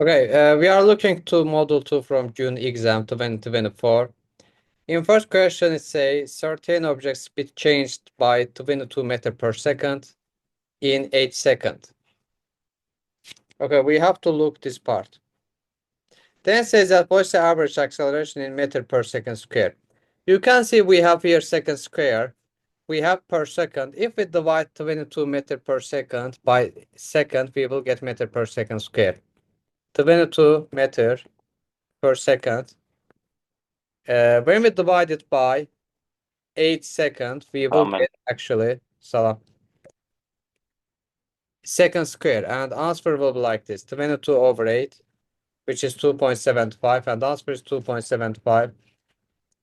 Okay, we are looking to Model 2 from June exam 2024. In first question, it says certain objects speed changed by 22 meters per second in 8 seconds. Okay, we have to look this part. Then it says that what's the average acceleration in meter per second square? You can see we have here second square. We have per second. If we divide 22 meter per second by second, we will get meter per second square. 22 meter per second. When we divide it by 8 seconds, we will Amen. get actually salam second square, and answer will be like this: 22 over 8, which is 2.75, and answer is 2.75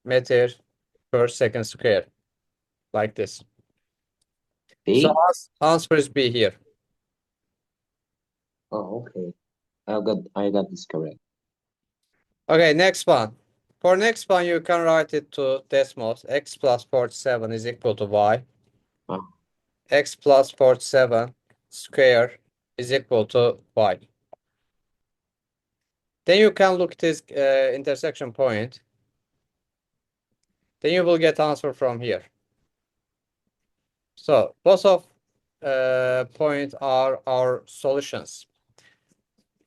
meter per second square, like this. So B? answer is B here. Oh, okay. I got this correct. Okay, next one. For next one, you can write it to decimals. X plus 47 is equal to Y. Oh, X plus 47 square is equal to Y. Then you can look at this intersection point. Then you will get answer from here. So both of points are our solutions.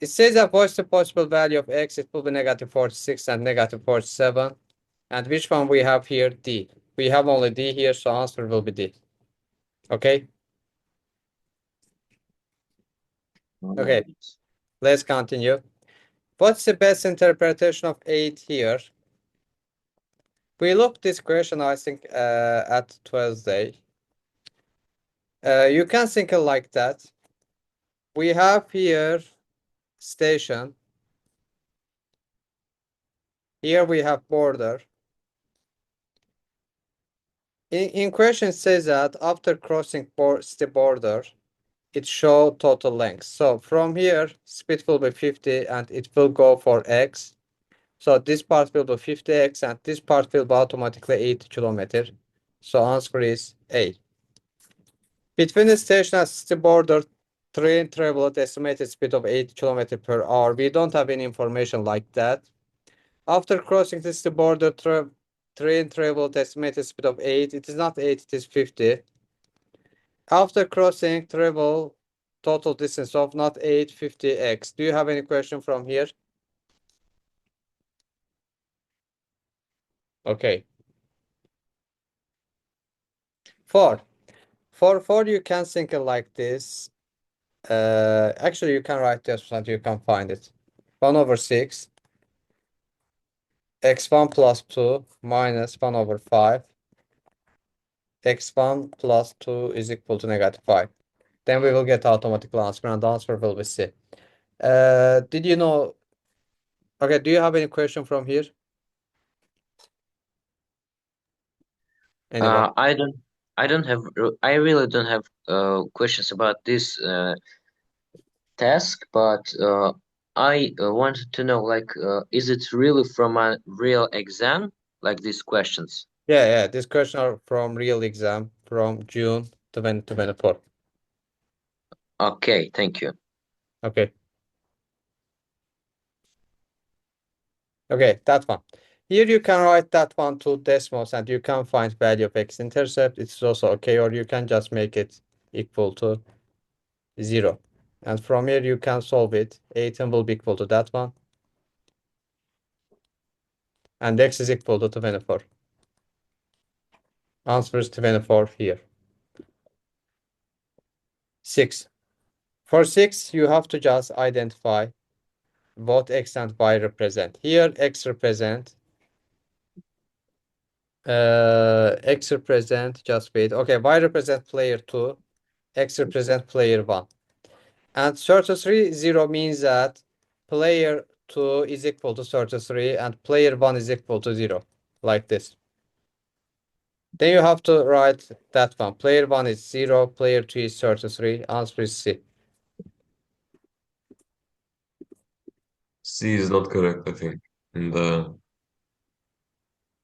It says that what's the possible value of X? It will be negative 46 and negative 47. And which one we have here? D. We have only D here, so answer will be D. Okay. Okay, alright. let's continue. What's the best interpretation of 8 here? We looked this question, I think, at Tuesday. You can think it like that. We have here station. Here we have border. In question it says that after crossing the border, it show total length. So from here, speed will be 50 and it will go for X. So this part will be 50X and this part will be automatically 80 kilometer. So answer is A. Between the station and city border, train travel at estimated speed of 80 kilometer per hour. We don't have any information like that. After crossing the city border, train travel at estimated speed of 8. It is not 8, it is 50. After crossing, travel total distance of not 8, 50x. Do you have any question from here? Okay. 4. For 4, you can think it like this. Actually, you can write this so that you can find it. 1 over 6. X1 plus 2 minus 1 over 5. X1 plus 2 is equal to negative 5. Then we will get automatic answer, and the answer will be C. Did you know? Okay, do you have any question from here? Anyone? I really don't have questions about this task, but I wanted to know, like, is it really from a real exam, like these questions? Yeah, this question are from real exam from June 2024. Okay, thank you. Okay. Okay, that one. Here you can write that one to decimals and you can find value of x-intercept. It's also okay, or you can just make it equal to 0. And from here you can solve it. 8 will be equal to that one. And x is equal to 24. Answer is 24 here. 6. For 6, you have to just identify what x and y represent. Here, x represent, just wait. Okay, y represent player 2, x represent player 1. And 33, 0 means that player 2 is equal to 33 and player 1 is equal to 0, like this. Then you have to write that one. Player 1 is 0, player 2 is 33. Answer is C. C is not correct, I think, in the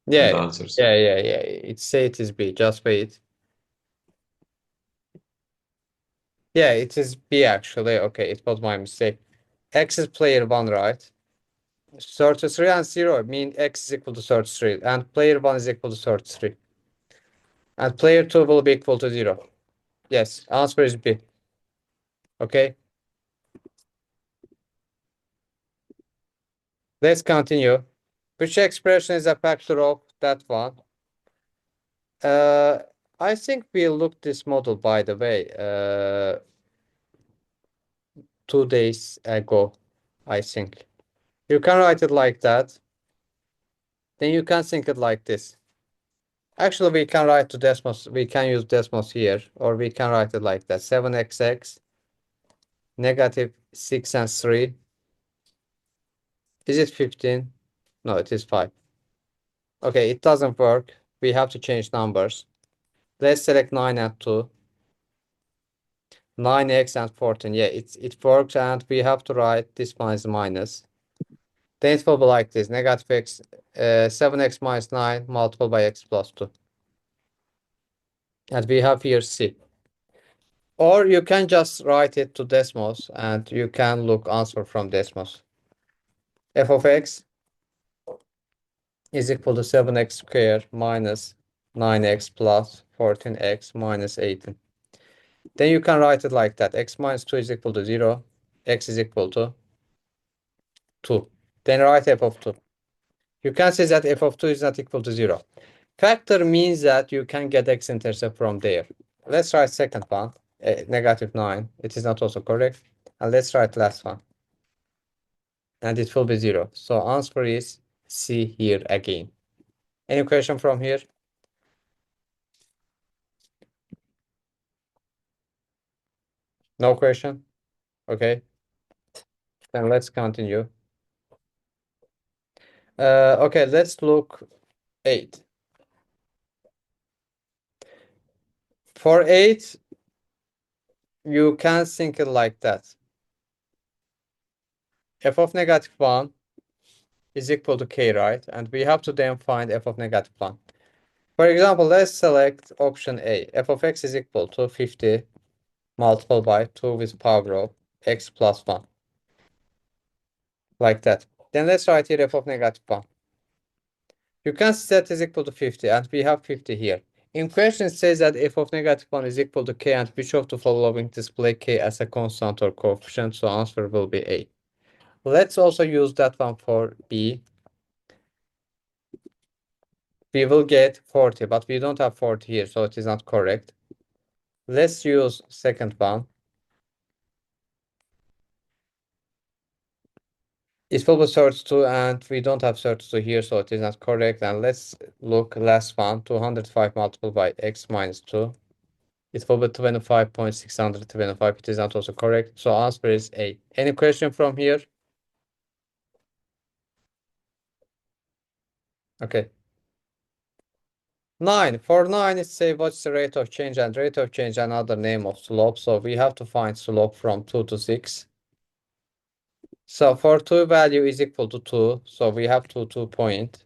Yeah, answers. yeah. It say it is B. Just wait. Yeah, it is B actually. Okay, it was my mistake. X is player 1, right? 33 and 0 mean X is equal to 33, and player 1 is equal to 33. And player 2 will be equal to 0. Yes, answer is B. Okay. Let's continue. Which expression is a factor of that one? I think we looked this model, by the way, 2 days ago, I think. You can write it like that. Then you can think it like this. Actually, we can write to Desmos. We can use Desmos here, or we can write it like that. 7xx negative 6 and 3. Is it 15? No, it is 5. Okay, it doesn't work. We have to change numbers. Let's select 9 and 2. 9x and 14. Yeah, it works, and we have to write this one is minus. Then it will be like this. Negative x, 7x minus 9 multiplied by x plus 2. And we have here C. Or you can just write it to Desmos, and you can look answer from Desmos. F of x is equal to 7x squared minus 9x plus 14x minus 18. Then you can write it like that. X minus 2 is equal to 0. X is equal to 2. Then write f of 2. You can say that f of 2 is not equal to 0. Factor means that you can get x-intercept from there. Let's write second one, negative 9. It is not also correct. And let's write last one. And it will be 0. So answer is C here again. Any question from here? No question? Okay. Then let's continue. Okay, let's look 8. For 8, you can think it like that. F of negative 1 is equal to k, right? And we have to then find f of negative 1. For example, let's select option A. F of x is equal to 50 multiplied by 2 with power of x plus 1. Like that. Then let's write here f of negative 1. You can see that is equal to 50, and we have 50 here. In question, it says that f of negative 1 is equal to k, and which of the following display k as a constant or coefficient, so answer will be A. Let's also use that one for B. We will get 40, but we don't have 40 here, so it is not correct. Let's use second one. It will be 32, and we don't have 32 here, so it is not correct. And let's look last one, 205 multiplied by x minus 2. It will be 25.625. It is not also correct. So answer is A. Any question from here? Okay. 9. For 9, it say what's the rate of change, and rate of change another name of slope. So we have to find slope from 2 to 6. So for 2 value is equal to 2. So we have 2 point.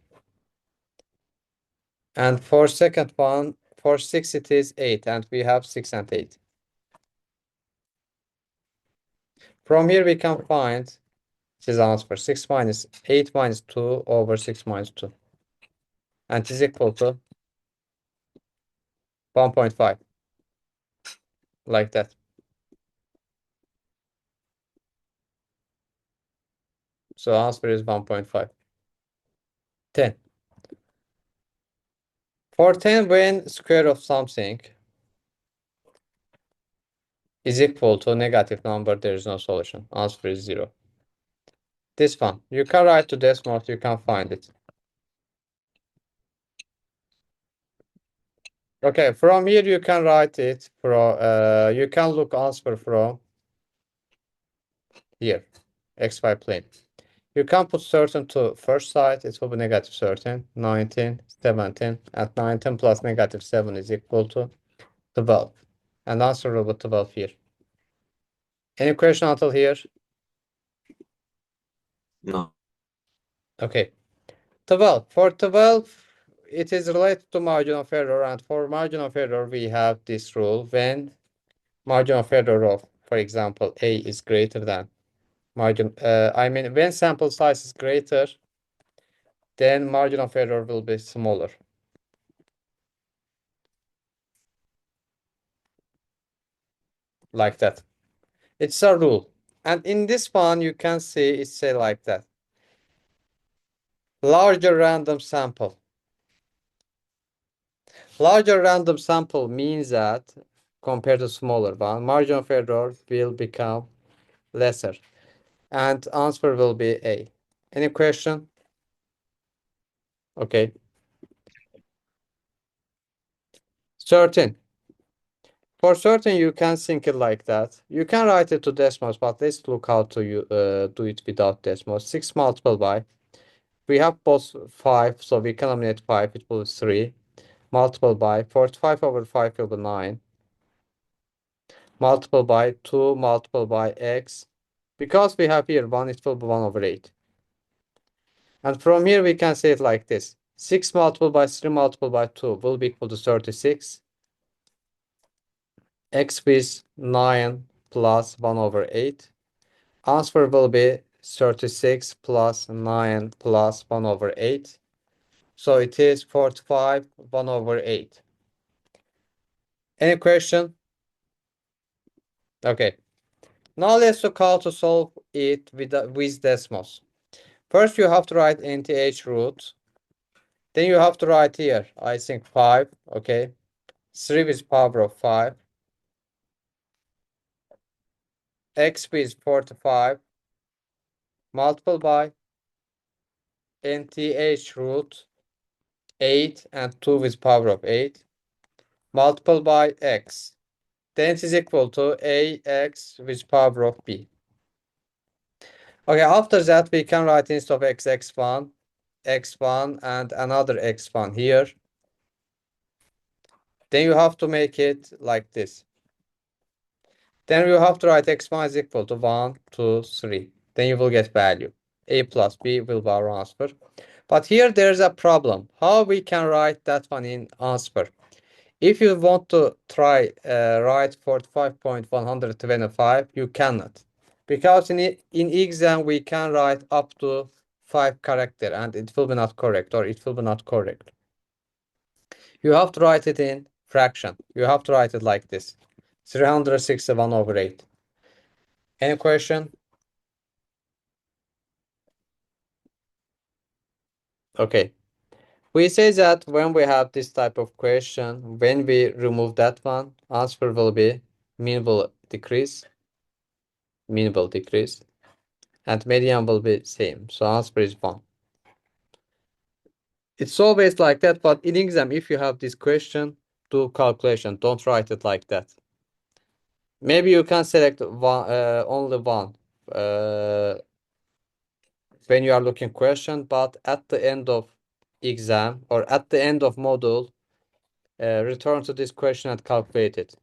And for second one, for 6 it is 8, and we have 6 and 8. From here we can find this answer, 6 minus 8 minus 2 over 6 minus 2. And it is equal to 1.5. Like that. So answer is 1.5. 10. For 10, when square of something is equal to a negative number, there is no solution. Answer is 0. This one, you can write to Desmos, you can find it. Okay, from here you can write it from, you can look answer from here, xy plane. You can put certain to first side, it will be negative 13, 19, 17, and 19 plus negative 7 is equal to 12. And answer will be 12 here. Any question until here? No. Okay. 12. For 12, it is related to margin of error, and for margin of error, we have this rule. When margin of error of, for example, A is greater than Margin, I mean, when sample size is greater, then margin of error will be smaller. Like that. It's a rule. And in this one, you can see it say like that. Larger random sample. Larger random sample means that compared to smaller one, margin of error will become lesser. And answer will be A. Any question? Okay. 13. For certain, you can think it like that. You can write it to decimals, but let's look how to do it without decimals. 6 multiplied by. We have both 5, so we can eliminate 5. It will be 3. Multiplied by 45 over 5 will be 9. Multiplied by 2 multiplied by x. Because we have here 1, it will be 1 over 8. And from here, we can say it like this. 6 multiplied by 3 multiplied by 2 will be equal to 36. X is 9 plus 1 over 8. Answer will be 36 plus 9 plus 1 over 8. So it is 45, 1 over 8. Any question? Okay. Now let's look how to solve it with decimals. First, you have to write nth root. Then you have to write here, I think 5, okay? 3 with power of 5. X is 45. Multiple by nth root 8 and 2 with power of 8. Multiple by x. Then it is equal to ax with power of b. Okay, after that we can write instead of x, x1, x1 and another x1 here. Then you have to make it like this. Then you have to write x1 is equal to 1, 2, 3. Then you will get value. A plus b will be our answer. But here there's a problem. How we can write that one in answer? If you want to try write 45.125, you cannot. Because in exam we can write up to 5 character and it will be not correct or it will be not correct. You have to write it in fraction. You have to write it like this. 361 over 8. Any question? Okay. We say that when we have this type of question, when we remove that one, answer will be mean will decrease, and median will be same. So answer is 1. It's always like that, but in exam, if you have this question, do calculation. Don't write it like that. Maybe you can select one, only one when you are looking question, but at the end of exam or at the end of module, return to this question and calculate it.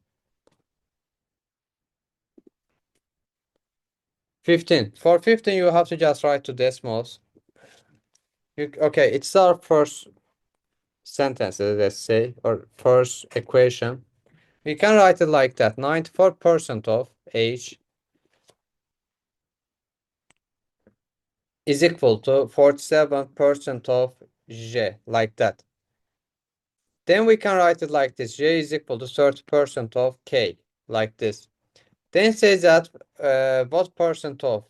15. For 15, you have to just write to decimals. Okay, it's our first sentence, let's say, or first equation. We can write it like that. 94% of H is equal to 47% of J, like that. Then we can write it like this. J is equal to 30% of K, like this. Then say that what percent of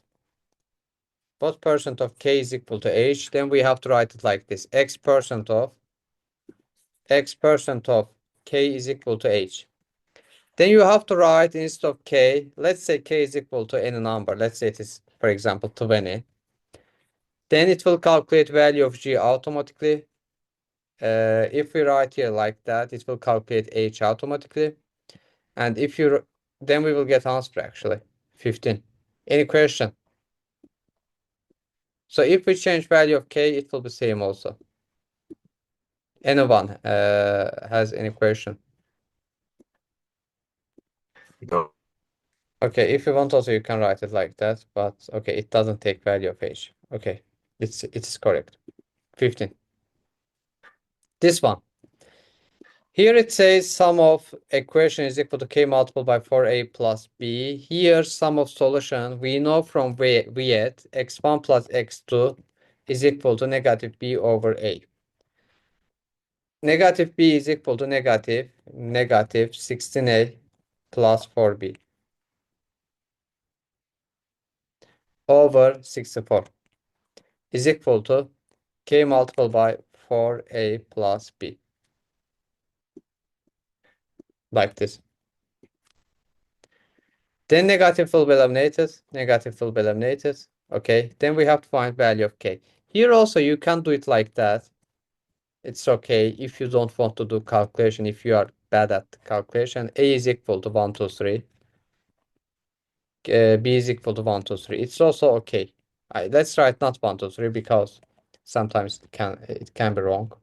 K is equal to H. Then we have to write it like this. X percent of K is equal to H. Then you have to write instead of K, let's say K is equal to any number. Let's say it is, for example, 20. Then it will calculate value of G automatically. If we write here like that, it will calculate H automatically. And if you, then we will get answer actually, 15. Any question? So if we change value of K, it will be same also. Anyone has any question? No. Okay, if you want also you can write it like that, but okay, it doesn't take value of H. Okay, it's correct. 15. This one. Here it says sum of equation is equal to k multiplied by 4a plus b. Here sum of solution, we know from Viet x1 plus x2 is equal to negative b over a. Negative b is equal to negative 16a plus 4b over 64 is equal to k multiplied by 4a plus b. Like this. Then negative will be eliminated. Negative will be eliminated. Okay. Then we have to find value of k. Here also you can do it like that. It's okay if you don't want to do calculation. If you are bad at calculation, a is equal to 1, 2, 3. B is equal to 1, 2, 3. It's also okay. Let's write not 1, 2, 3 because sometimes it can be wrong.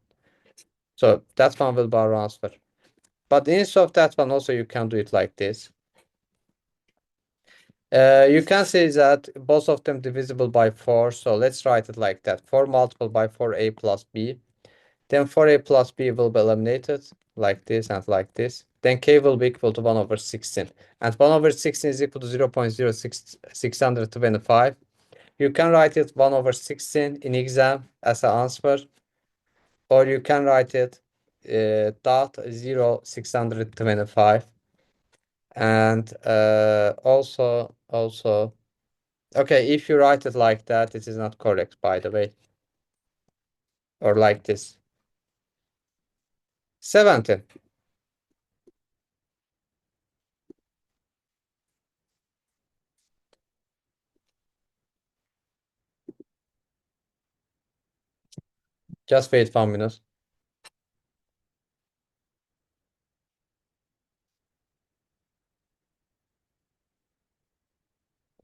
So that one will be our answer. But instead of that one, also you can do it like this. You can say that both of them divisible by 4. So let's write it like that. 4 multiplied by 4a plus b. Then 4a plus b will be eliminated like this and like this. Then k will be equal to 1 over 16. And 1 over 16 is equal to 0.0625. You can write it 1 over 16 in exam as an answer. Or you can write it dot 0.625. And also, okay, if you write it like that, it is not correct, by the way. Or like this. 17. Just wait 1 minute.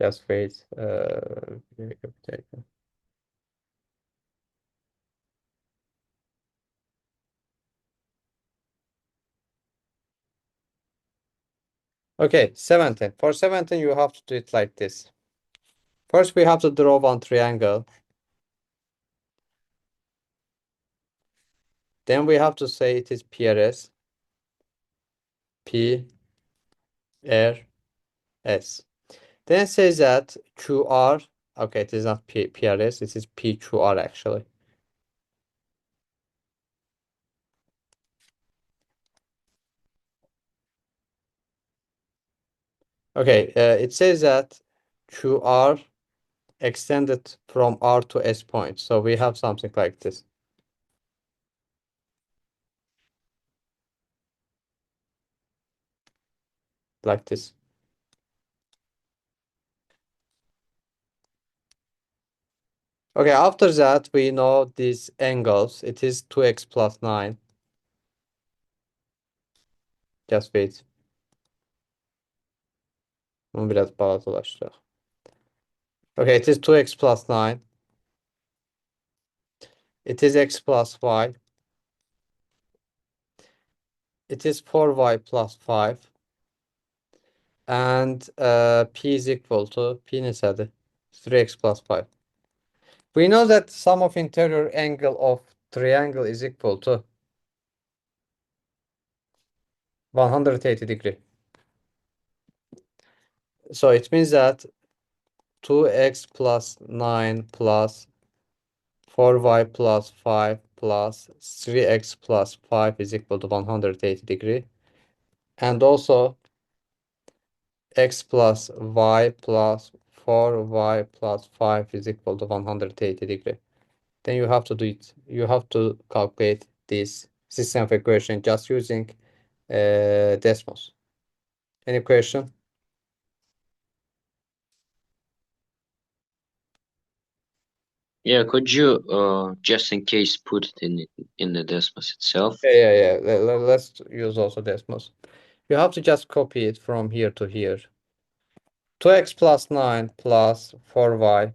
Just wait. Okay, 17. For 17, you have to do it like this. First, we have to draw one triangle. Then we have to say it is PRS. PRS. Then says that QR. Okay, it is not PRS. It is PQR actually. Okay, it says that QR extended from R to S point. So we have something like this. Like this. Okay, after that, we know these angles. It is 2x plus 9. Just wait. Bunu biraz bağlatılaştıraq. Okay, it is 2x plus 9. It is x plus y. It is 4y plus 5. And p is equal to p neçədir? 3x plus 5. We know that sum of interior angle of triangle is equal to 180 degree. So it means that 2x plus 9 plus 4y plus 5 plus 3x plus 5 is equal to 180 degree. And also x plus y plus 4y plus 5 is equal to 180 degree. Then you have to do it. You have to calculate this system of equation just using decimals. Any question? Yeah, could you just in case put it in the Desmos itself? Yeah. Let's use also decimals. You have to just copy it from here to here. 2x plus 9 plus 4y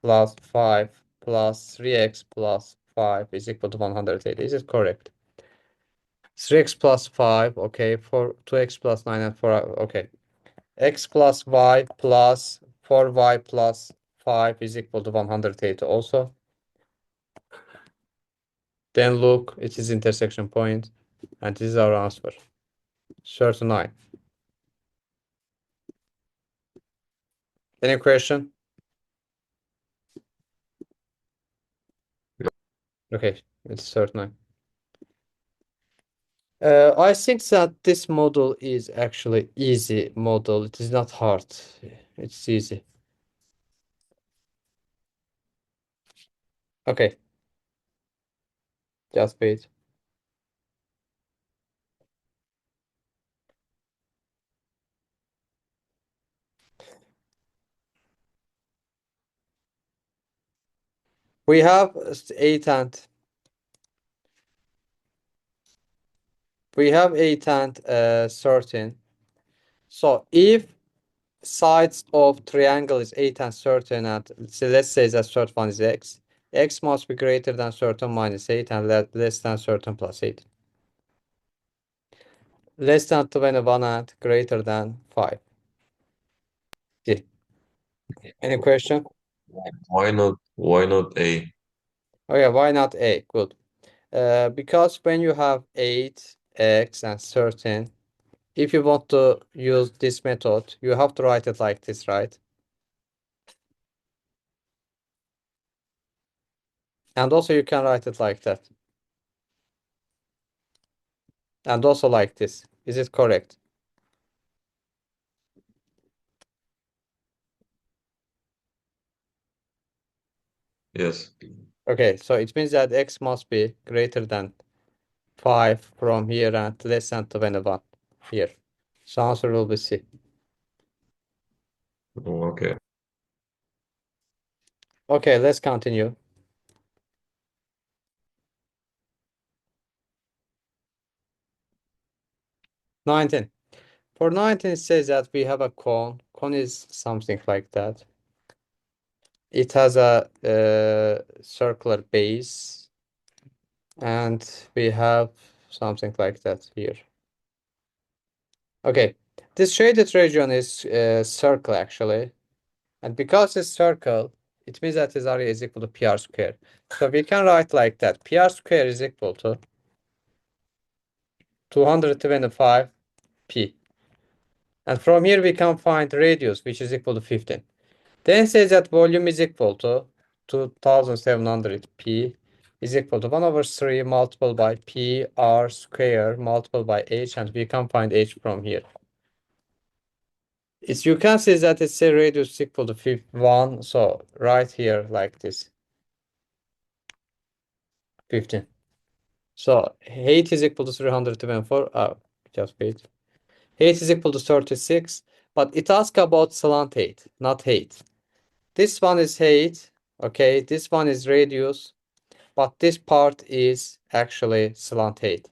plus 5 plus 3x plus 5 is equal to 180. Is it correct? 3x plus 5, okay, 2x plus 9 and 4, okay. X plus y plus 4y plus 5 is equal to 180 also. Then look, it is intersection point. And this is our answer. 39. Any question? Okay, it's 39. I think that this model is actually easy model. It is not hard. It's easy. Okay, just wait. We have 8 and 13. So if sides of triangle is 8 and 13, and so let's say that third one is x, x must be greater than 13 minus 8 and less than 13 plus 8. Less than 21 and greater than 5. Yeah. Any question? Why not A? Oh yeah, why not a? Good. Because when you have 8, x, and 13, if you want to use this method, you have to write it like this, right? And also you can write it like that. And also like this. Is it correct? Yes. Okay, so it means that x must be greater than 5 from here and less than 21 here. So answer will be C. Oh, okay. Okay, let's continue. 19. For 19, it says that we have a cone. Cone is something like that. It has a circular base, and we have something like that here. Okay, this shaded region is circle actually, and because it's circle, it means that its area is equal to PR square. So we can write like that. PR square is equal to 225 P. And from here we can find radius, which is equal to 15. Then says that volume is equal to 2700 P is equal to 1 over 3 multiplied by P R square multiplied by H, and we can find H from here. It's, you can see that it's a radius equal to 1, so right here like this, 15. So height is equal to 324. Just wait. Height is equal to 36, but it asks about slant height, not height. This one is height, okay, this one is radius, but this part is actually slant height.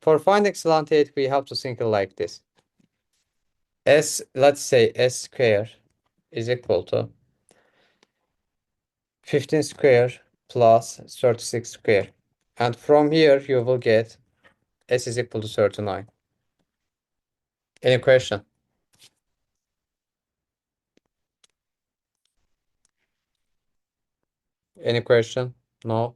For finding slant height, we have to think like this. S, let's say S square is equal to 15 square plus 36 square. And from here, you will get S is equal to 39. Any question? Any question? No?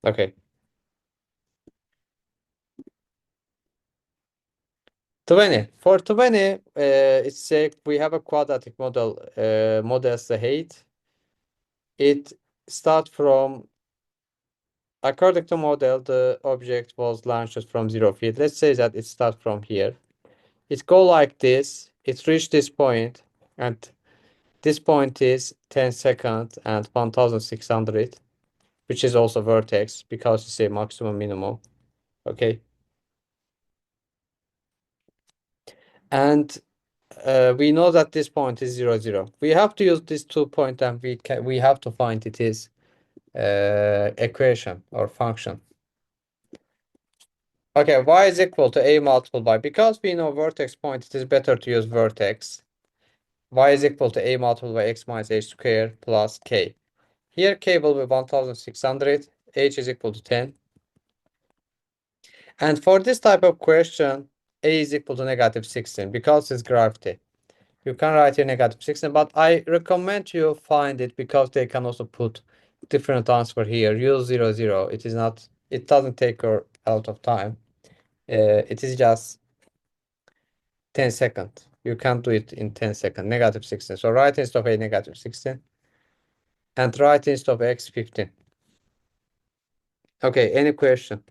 Okay. 20. For 20, it's a, we have a quadratic model, models the height. It start from, according to model, the object was launched from 0 feet. Let's say that it start from here. It go like this. It reach this point, and this point is 10 seconds and 1600, which is also vertex because it's a maximum minimum. Okay. And we know that this point is 0, 0. We have to use this 2 point, and we have to find it is equation or function. Okay, y is equal to a multiplied by, because we know vertex point, it is better to use vertex. Y is equal to a multiplied by x minus h squared plus k. Here k will be 1600, h is equal to 10. And for this type of question, a is equal to negative 16 because it's gravity. You can write here negative 16, but I recommend you find it because they can also put different answer here. Use 0, 0. It is not, it doesn't take a lot of time. It is just 10 seconds. You can do it in 10 seconds, negative 16. So write instead of a negative 16 and write instead of x 15. Okay, any question?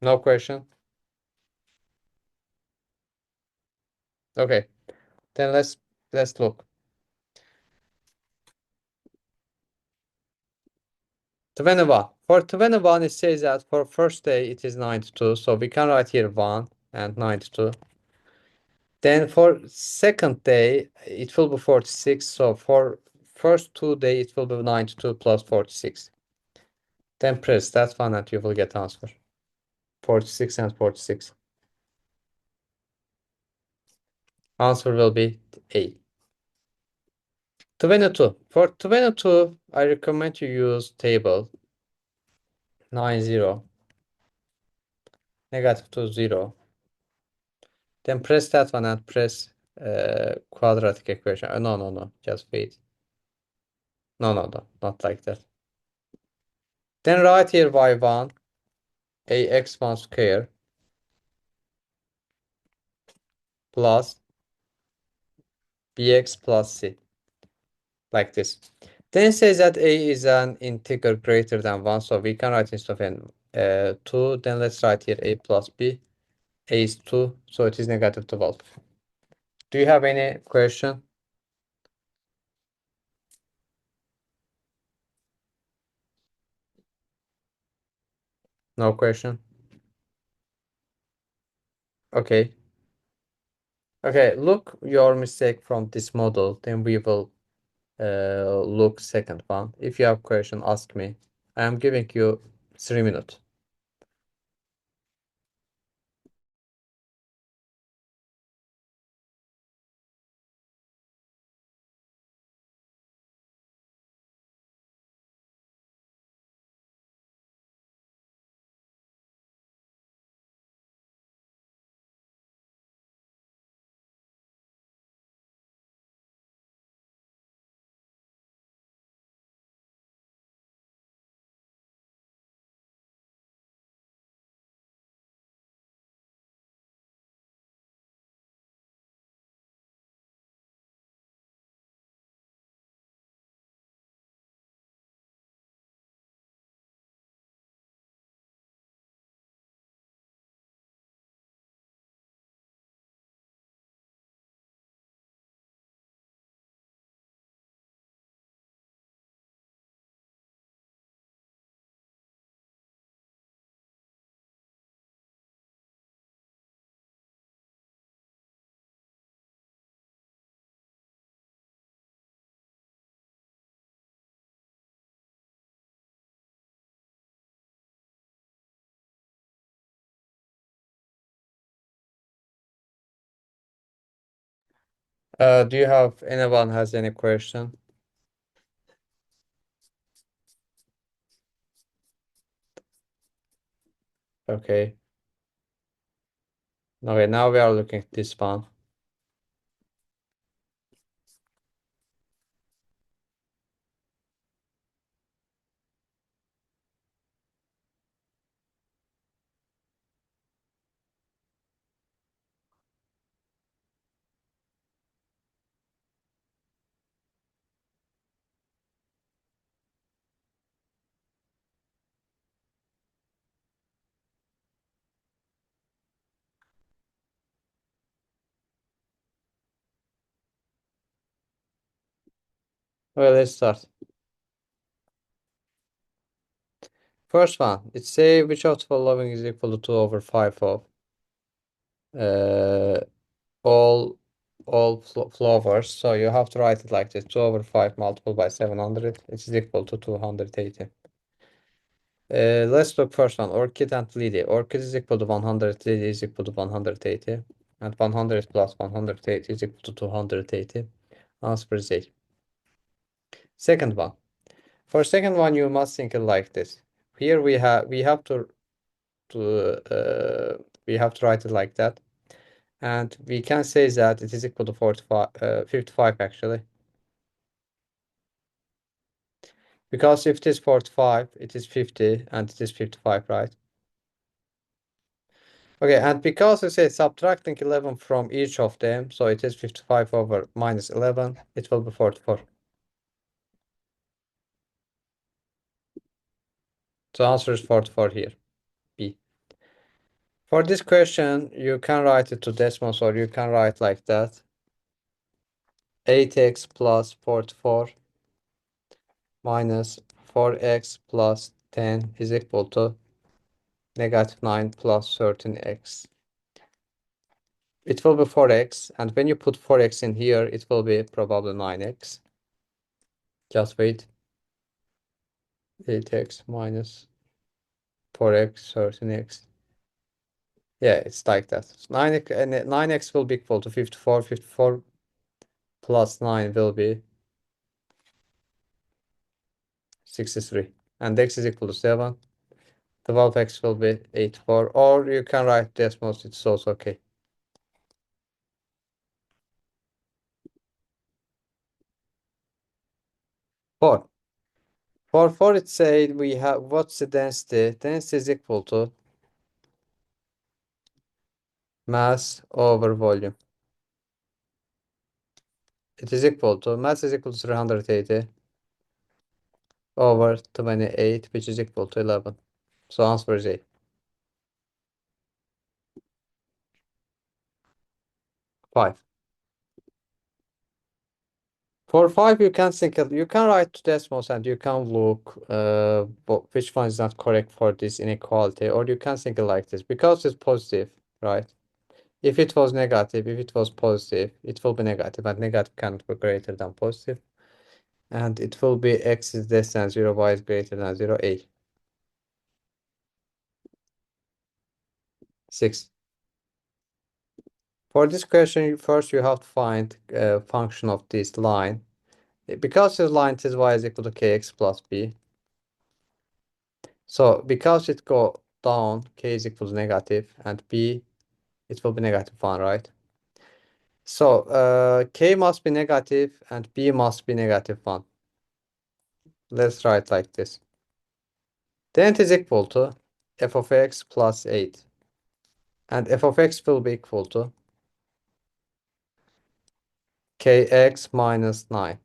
No question? Okay, then let's look. 21. For 21, it says that for first day it is 92. So we can write here 1 and 92. Then for second day, it will be 46. So for first 2 days, it will be 92 plus 46. Then press that one and you will get answer. 46 and 46. Answer will be A. 22. For 22, I recommend you use table 90, negative 2, 0. Then press that one and press quadratic equation. No, no, no. Just wait. No, no, no. Not like that. Then write here y1, ax1 square plus bx plus c. Like this. Then it says that a is an integer greater than 1. So we can write instead of n 2. Then let's write here a plus b. A is 2. So it is negative 12. Do you have any question? No question? Okay. Okay, look your mistake from this model. Then we will look second one. If you have question, ask me. I am giving you 3 minutes. Do you have anyone has any question? Okay. Okay, now we are looking at this one. Well, let's start. First one, it say which of the following is equal to 2 over 5 of uh, all flowers. So you have to write it like this: 2 over 5 multiplied by 700. It is equal to 280. Let's look first one, orchid and lily. Orchid is equal to 100, lily is equal to 180. And 100 plus 180 is equal to 280. Answer is A. Second one. For second one, you must think it like this. Here we have to write it like that, and we can say that it is equal to 55 actually, because if it is 45, it is 50, and it is 55, right? Okay, and because we say subtracting 11 from each of them, so it is 55 over minus 11, it will be 44. So answer is 44 here, B. For this question, you can write it to decimals, or you can write like that. 8x plus 44 minus 4x plus 10 is equal to negative 9 plus 13x. It will be 4x, and when you put 4x in here, it will be probably 9x. Just wait. 8x minus 4x, 13x. Yeah, it's like that. 9x, and 9x will be equal to 54. 54 plus 9 will be 63. And x is equal to 7. 12x will be 84. Or you can write decimals, it's also okay. 4. For 4, it said we have, what's the density? Density is equal to mass over volume. It is equal to, mass is equal to 380 over 28, which is equal to 11. So answer is A. 5. For 5, you can think of, you can write to decimals, and you can look which one is not correct for this inequality, or you can think like this, because it's positive, right? If it was negative, if it was positive, it will be negative, and negative cannot be greater than positive. And it will be x is less than 0, y is greater than 0, A. 6. For this question, first you have to find a function of this line. Because this line is y is equal to kx plus b. So because it go down, k is equal to negative, and b, it will be negative 1, right? So k must be negative, and b must be negative 1. Let's write like this. Then it is equal to f of x plus 8. And f of x will be equal to kx minus 9.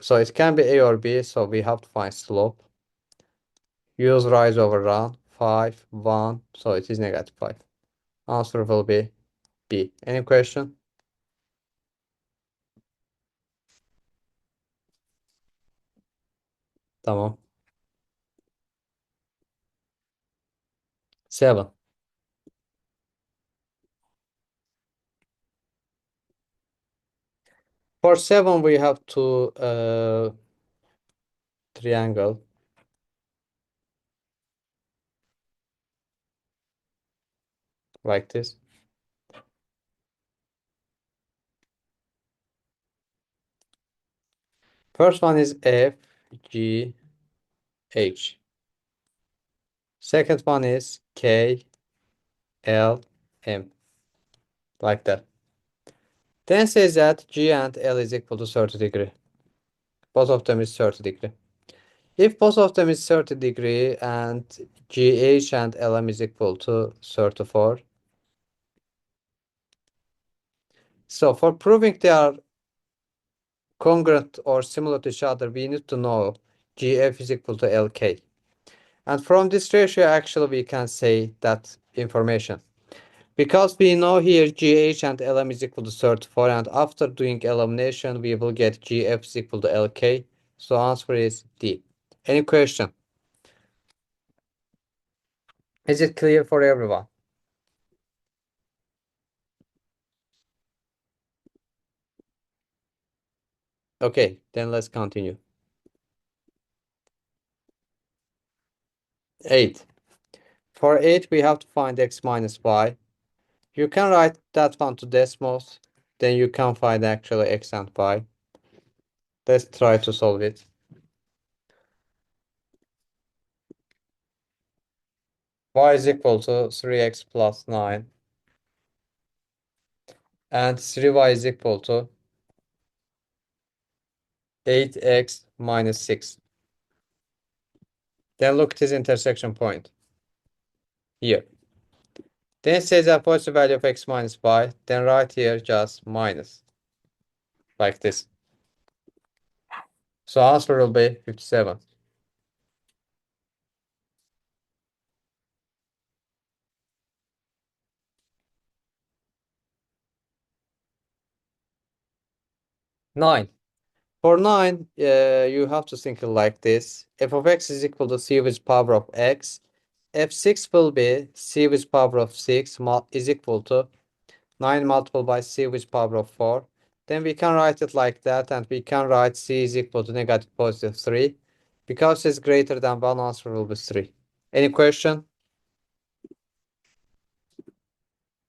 So it can be a or b, so we have to find slope. Use rise over run, 5, 1, so it is negative 5. Answer will be B. Any question? Tamam. 7. For 7, we have to triangle. Like this. First one is F, G, H. Second one is K, L, M. Like that. Then says that G and L is equal to 30 degree. Both of them is 30 degree. If both of them is 30 degree and GH and LM is equal to 34. So for proving they are congruent or similar to each other, we need to know GF is equal to LK. And from this ratio, actually, we can say that information. Because we know here GH and LM is equal to 34, and after doing elimination, we will get GF is equal to LK. So answer is D. Any question? Is it clear for everyone? Okay, then let's continue. 8. For 8, we have to find x minus y. You can write that one to decimals. then you can find actually x and y. Let's try to solve it. Y is equal to 3x plus 9. And 3y is equal to 8x minus 6. Then look at this intersection point here. Then it says that what's the value of x minus y? Then right here just minus. Like this. So answer will be 57. Nine. For 9, you have to think like this. F of x is equal to c with power of x. F6 will be c with power of 6 is equal to 9 multiplied by c with power of 4. Then we can write it like that, and we can write c is equal to negative positive 3. Because it's greater than 1, answer will be 3. Any question?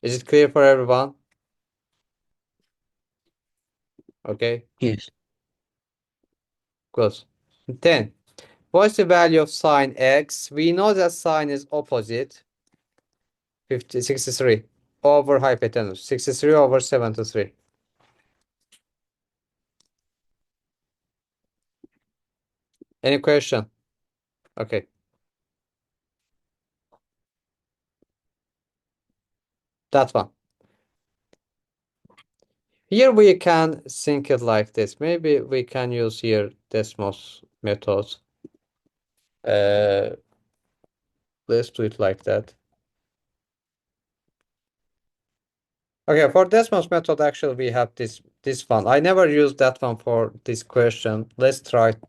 Is it clear for everyone? Okay, Yes. good. 10. What's the value of sine x? We know that sine is opposite 63 over hypotenuse. 63 over 73. Any question? Okay. That one. Here we can think it like this. Maybe we can use here Desmos method. Let's do it like that. Okay, for Desmos method, actually we have this one. I never used that one for this question. Let's try to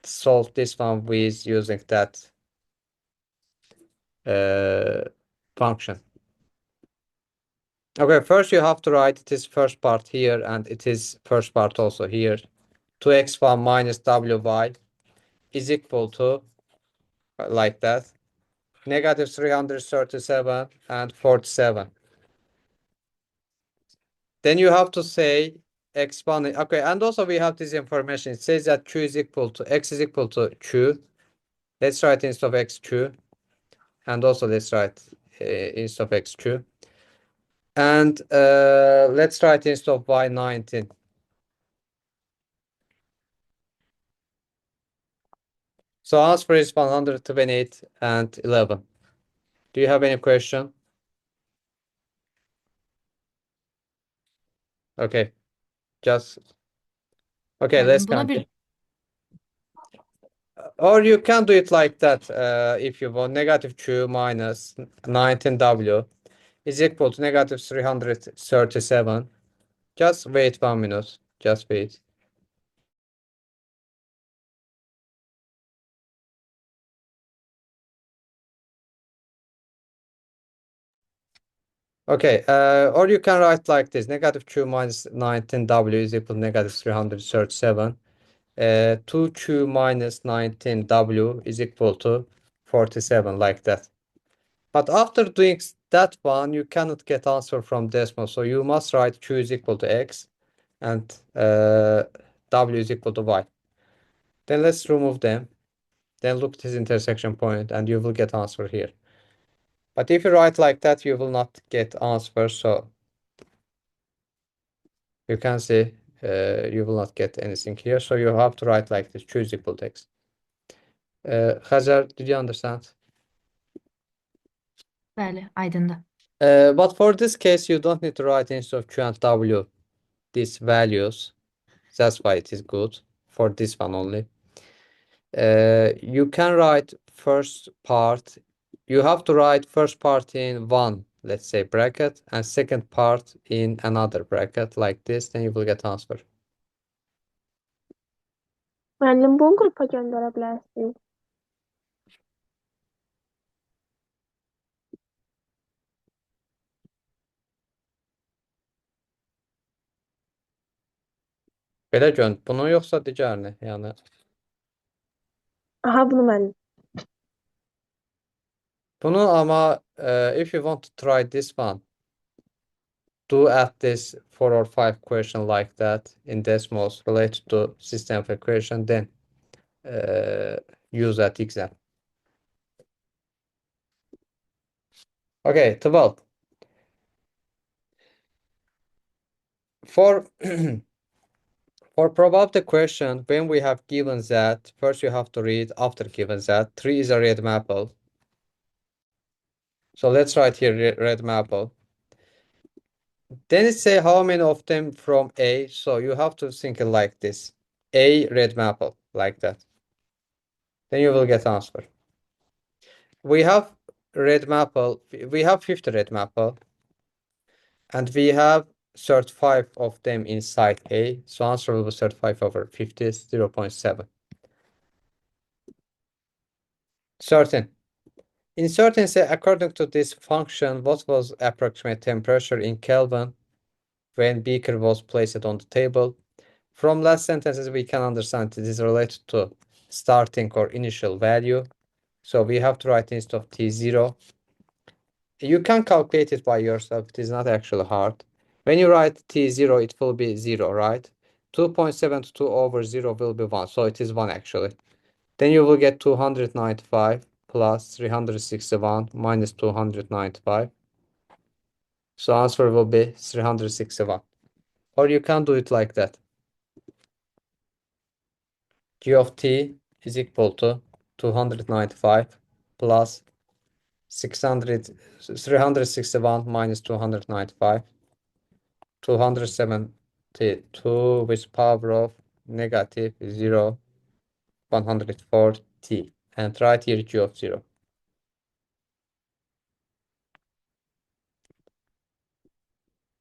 solve this one with using that function. Okay, first you have to write it is first part here, and it is first part also here. 2x1 minus wy is equal to, like that, negative 337 and 47. Then you have to say x1, okay, and also we have this information. It says that q is equal to, x is equal to q. Let's write instead of xq. And also let's write instead of xq. And let's write instead of y19. So answer is 128 and 11. Do you have any question? Okay. Just okay, let's Buna continue. bir Or you can do it like that if you want. Negative q minus 19w is equal to negative 337. Just wait 1 minute. Just wait. Okay, or you can write like this. Negative q minus 19w is equal to negative 337. 2q minus 19w is equal to 47, like that. But after doing that one, you cannot get answer from Desmos. So you must write q is equal to x and w is equal to y. Then let's remove them. Then look at this intersection point and you will get answer here. But if you write like that, you will not get answer. So you can see you will not get anything here. So you have to write like this, q is equal to x. Hazar, did you understand? Bəli, aydındır. But for this case, you don't need to write instead of q and w these values. That's why it is good for this one only. You can write first part. You have to write first part in one, let's say, bracket, and second part in another bracket like this. Then you will get answer. Müəllim, bunu qrupa göndərə bilərsiniz. Belə bunu yoxsa digərini, yəni. Aha, bunu müəllim. Bunu ama if you want to try this one, do at least 4 or 5 questions like that in decimals related to system of equation, then use that exam. Okay, 12. For probability question, when we have given that, first you have to read after given that 3 is a red maple. So let's write here red maple. Then it say how many of them from A. So you have to think it like this. A red maple, like that. Then you will get answer. We have red maple. We have 50 red maple. And we have 35 of them inside A. So answer will be 35 over 50 is 0.7. Certain. In certain, say, according to this function, what was approximate temperature in Kelvin when beaker was placed on the table? From last sentences, we can understand it is related to starting or initial value. So we have to write instead of T0. You can calculate it by yourself. It is not actually hard. When you write T0, it will be 0, right? 2.72 over 0 will be 1. So it is 1 actually. Then you will get 295 plus 361 minus 295. So answer will be 361. Or you can do it like that. G of t is equal to 295 plus 361 minus 295. 272 with power of negative 0, 104t. And write here G of 0.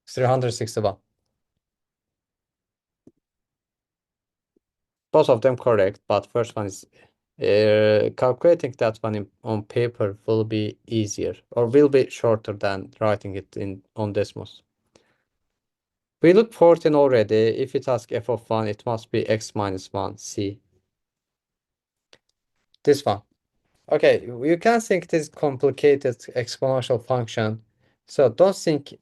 361. Both of them correct, but first one is calculating that one on paper will be easier or will be shorter than writing it on decimals. We look 14 already. If it asks f of 1, it must be x minus 1, c. This one. Okay, you can think this complicated exponential function. So don't think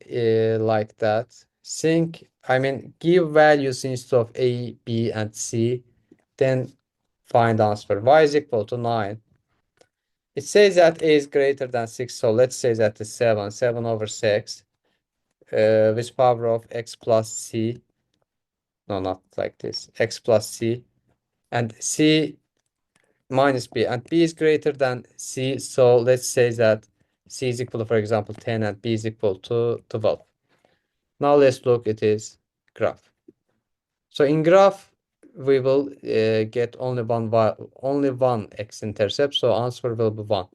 like that. Give values instead of a, b, and c. Then find answer. Y is equal to 9. It says that a is greater than 6. So let's say that is 7. 7 over 6 with power of x plus c. No, not like this. X plus c. And c minus b. And b is greater than c. So let's say that c is equal to, for example, 10 and b is equal to 12. Now let's look at this graph. So in graph, we will get only one x-intercept. So answer will be 1.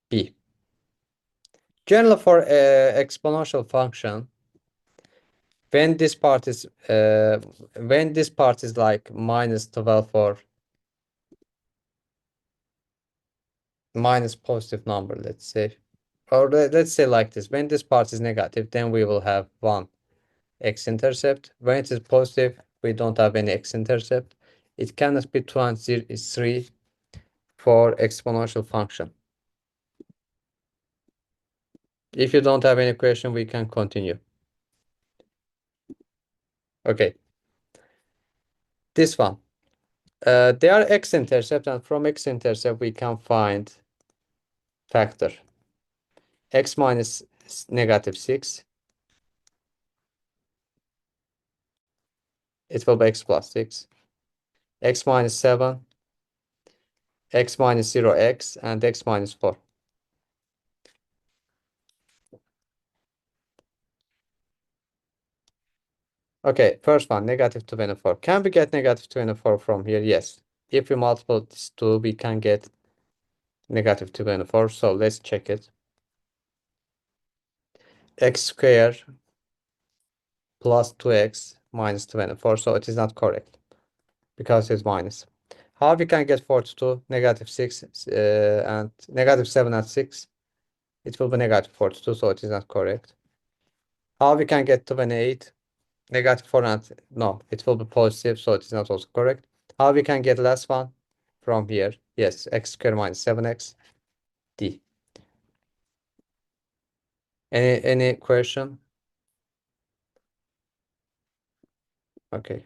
B. Generally for exponential function, when this part is like minus 12 or minus positive number, let's say, or let's say like this, when this part is negative, then we will have 1 x-intercept. When it is positive, we don't have any x-intercept. It cannot be 2 and 0 is 3 for exponential function. If you don't have any question, we can continue. Okay. This one. They are x-intercept, and from x-intercept we can find factor. X minus negative 6. It will be x plus 6. X minus 7. X minus 0x, and x minus 4. Okay, first one, negative 24. Can we get negative 24 from here? Yes. If we multiply this 2, we can get negative 24. So let's check it. X squared plus 2x minus 24. So it is not correct because it's minus. How we can get 42? Negative 6 and negative 7 and 6. It will be negative 42, so it is not correct. How we can get 28? Negative 4 and no, it will be positive, so it is not also correct. How we can get last one? From here. Yes, x squared minus 7x d. Any question? Okay.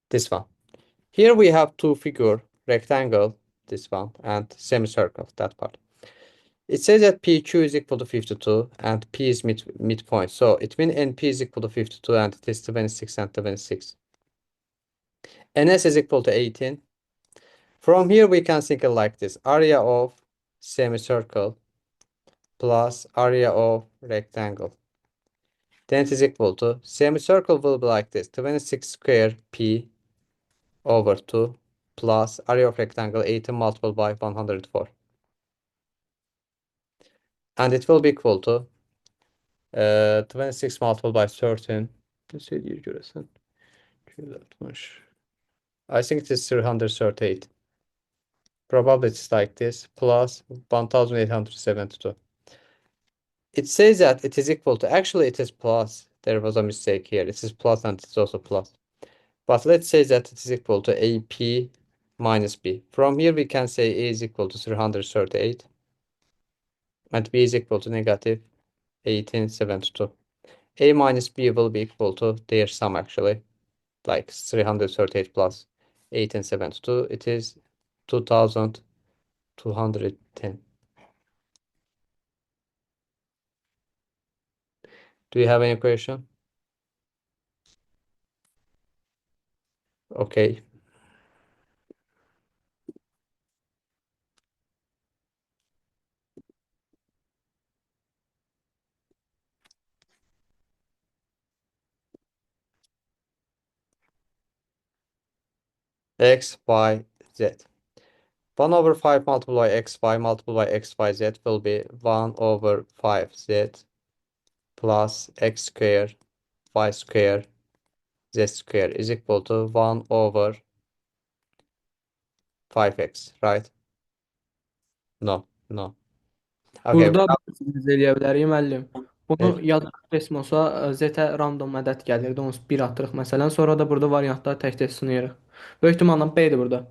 This one. Here we have two figure, rectangle, this one, and semicircle, that part. It says that PQ is equal to 52 and P is midpoint. So it means NP is equal to 52 and it is 26 and 26. NS is equal to 18. From here we can think it like this. Area of semicircle plus area of rectangle. Then it is equal to, semicircle will be like this. 26 square P over 2 plus area of rectangle 18 multiplied by 104. And it will be equal to 26 multiplied by 13. I think it is 338. Probably it's like this plus 1872. It says that it is equal to, actually it is plus. There was a mistake here. It is plus and it's also plus. But let's say that it is equal to AP minus B. From here we can say A is equal to 338 and B is equal to negative 1872. A minus B will be equal to their sum actually, like 338 plus 1872. It is 2210. Do you have any question? Okay. X, Y, Z. 1 over 5 multiplied by x, y multiplied by x, y, z will be 1 over 5 z plus x square, y square, z square is equal to 1 over 5x, right? No, no. Okay, Burada biz eləyə bilərik müəllim. Bunu Evet. yad Desmosa Z-ə random ədəd gəlirdi. Onu 1 atırıq məsələn. Sonra da burada variantları tək-tək sınayırıq. Böyük ehtimalla B-dir burada.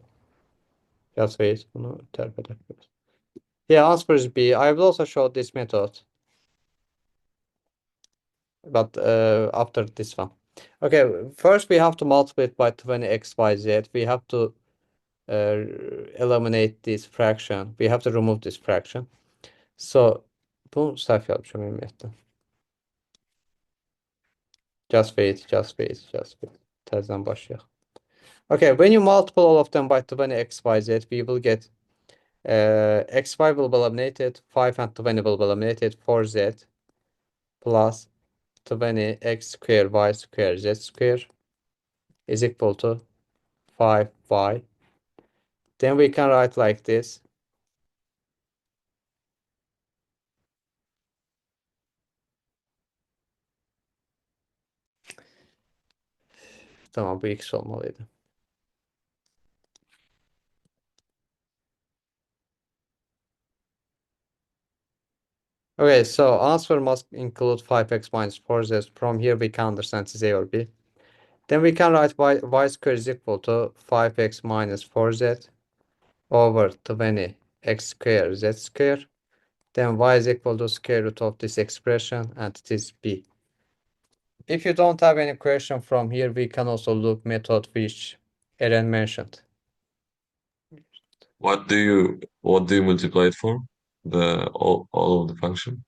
Just wait. Bunu terk edebiliriz. Yeah, answer is B. I will also show this method. But after this one. Okay, first we have to multiply it by 20x, y, z. We have to eliminate this fraction. We have to remove this fraction. So bu səhv yapmışam ümumiyyətlə. Just wait. Təzədən başlayaq. Okay, when you multiply all of them by 20x, y, z, we will get xy will be eliminated, 5 and 20 will be eliminated, 4z plus 20x square, y square, z square is equal to 5y. Then we can write like this. Tamam, bu x olmalıydı. Okay, so answer must include 5x minus 4z. From here we can understand is A or B. Then we can write y square is equal to 5x minus 4z over 20x square z square. Then y is equal to square root of this expression and it is B. If you don't have any question from here, we can also look method which Eren mentioned. What do you multiply it for? All of the function?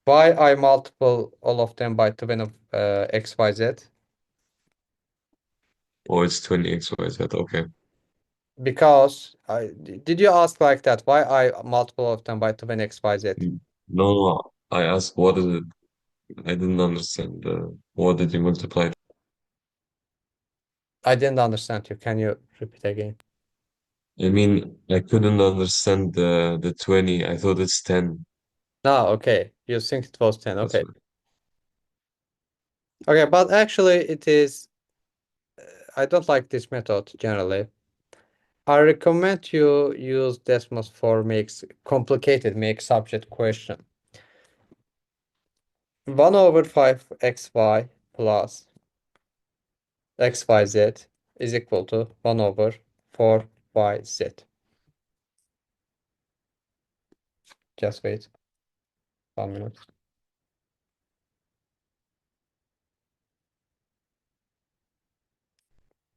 Why I multiple all of them by 20 of x, y, z? Or it's 20x, y, z. Okay. Because did you ask like that? Why I multiple of them by 20 x, y, z? No, I asked what is it? I didn't understand. What did you multiply it? I didn't understand you. Can you repeat again? I mean, I couldn't understand the 20. I thought it's 10. No, okay. You think it was 10. That's Okay. why. Okay, but actually it is, I don't like this method generally. I recommend you use Desmos for makes complicated, make subject question. 1 over 5 xy plus xyz is equal to 1 over 4yz. Just wait. 1 minute.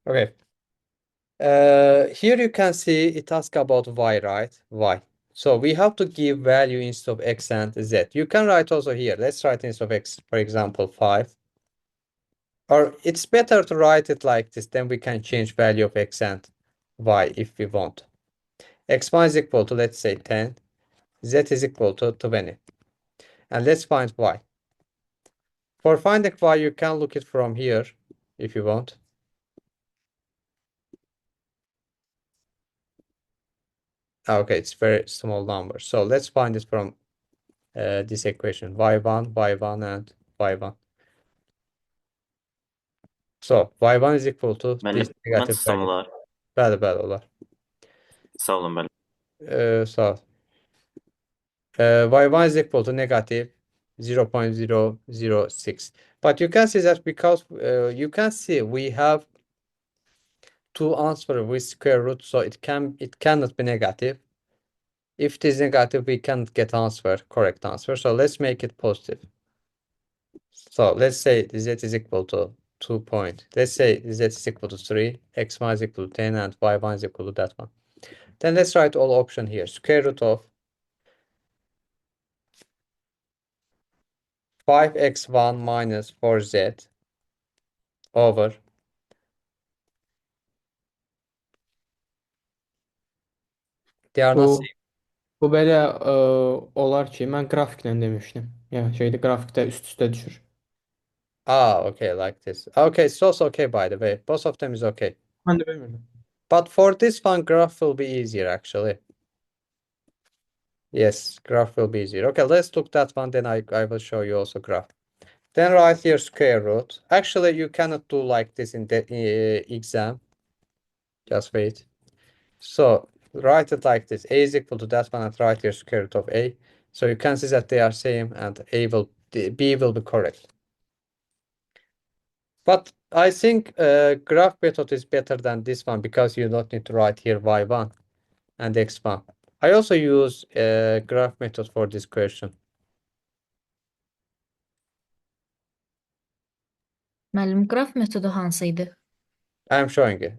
Okay. Here you can see it asks about y, right? Y. So we have to give value instead of x and z. You can write also here. Let's write instead of x, for example, 5. Or it's better to write it like this. Then we can change value of x and y if we want. X1 is equal to, let's say, 10. Z is equal to 20. And let's find y. For finding y, you can look it from here if you want. Okay, it's very small number. So let's find it from this equation. Y1, y1, and y1. So y1 is equal to Müəllim, this negative maçsam value. olar. Bəli, olar. Sağ olun müəllim. Sağ ol. Y1 is equal to negative 0.006. But you can see that because you can see we have two answers with square root, so it cannot be negative. If it is negative, we can't get correct answer. So let's make it positive. So let's say z is equal to 2 point. Let's say z is equal to 3, x1 is equal to 10, and y1 is equal to that one. Then let's write all option here. Square root of 5x1 minus 4z over they are not Bu same. bu belə olar ki, mən qrafiklə demişdim. Yəni şeydə qrafikdə üst-üstə düşür. Okay, like this. Okay, it's also okay, by the way. Both of them is okay. Mən də bilmirdim. But for this one, graph will be easier, actually. Yes, graph will be easier. Okay, let's look that one, then I will show you also graph. Then write here square root. Actually, you cannot do like this in the exam. Just wait. So write it like this. A is equal to that one, and write here square root of A. So you can see that they are same, and B will be correct. But I think graph method is better than this one because you don't need to write here y1 and x1. I also use graph method for this question. Müəllim, qraf metodu hansı idi? I am showing it.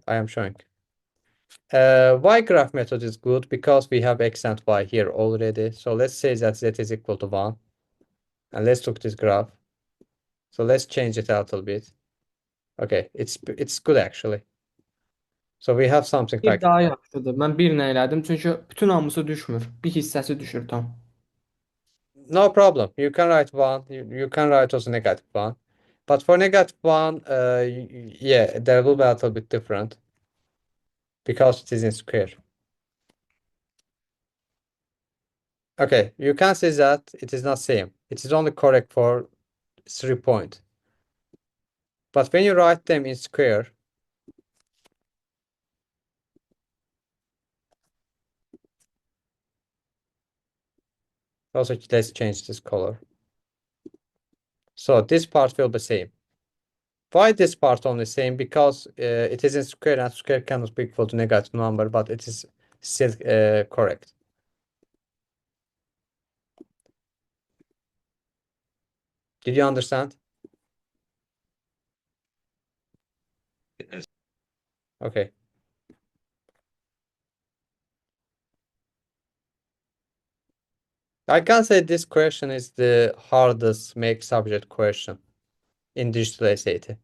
Y graph method is good because we have x and y here already. So let's say that z is equal to 1. And let's look this graph. So let's change it a little bit. Okay, it's good actually. So we have something Bir like daha yaxşıdır. Mən bir nə elədim, çünki bütün hamısı düşmür. Bir hissəsi düşür tam. no problem. You can write 1. You can write also negative 1. But for negative 1, yeah, there will be a little bit different because it is in square. Okay, you can see that it is not same. It is only correct for 3 point. But when you write them in square, also let's change this color. So this part will be same. Why this part only same? Because it is in square, and square cannot be equal to negative number, but it is still correct. Did you understand? Yes. Okay. I can say this question is the hardest make subject question in digital SAT.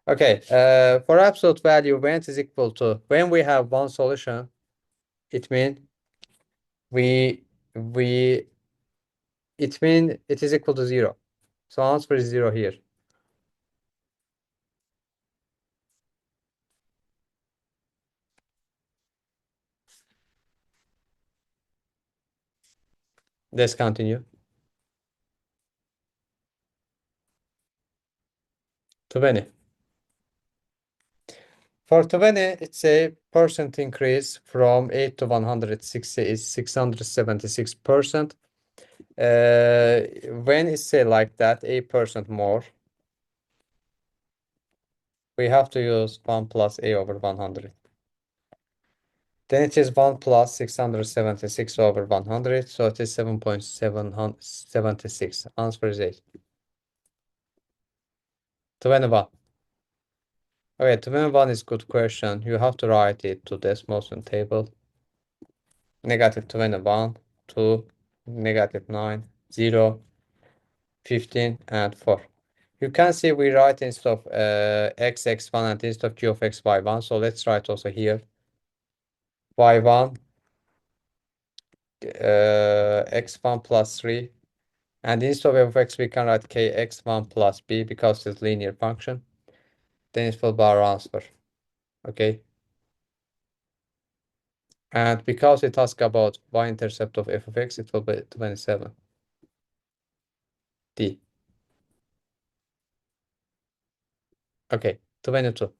Okay, for absolute value, when it is equal to, when we have one solution, it means it is equal to 0. So answer is 0 here. Let's continue. 20. For 20, it's a percent increase from 8 to 160 is 676%. When it's say like that, 8% more, we have to use 1 plus a over 100. Then it is 1 plus 676 over 100, so it is 7.776. Answer is 8. 21. Okay, 21 is good question. You have to write it to decimals in table. Negative 21, 2, negative 9, 0, 15, and 4. You can see we write instead of x, x1 and instead of q of x, y1. So let's write also here y1, x1 plus 3. And instead of f of x, we can write kx1 plus b because it's linear function. Then it will be our answer. Okay. And because it asks about y-intercept of f of x, it will be 27. D. Okay, 22.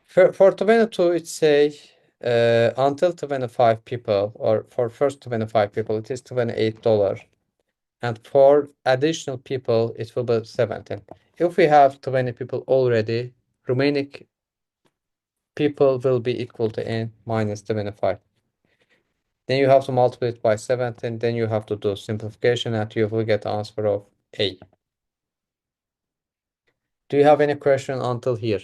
For 22, it say until 25 people, or for first 25 people, it is $28. And for additional people, it will be 17. If we have 20 people already, remaining people will be equal to n minus 25. Then you have to multiply it by 17. Then you have to do simplification, and you will get the answer of A. Do you have any question until here?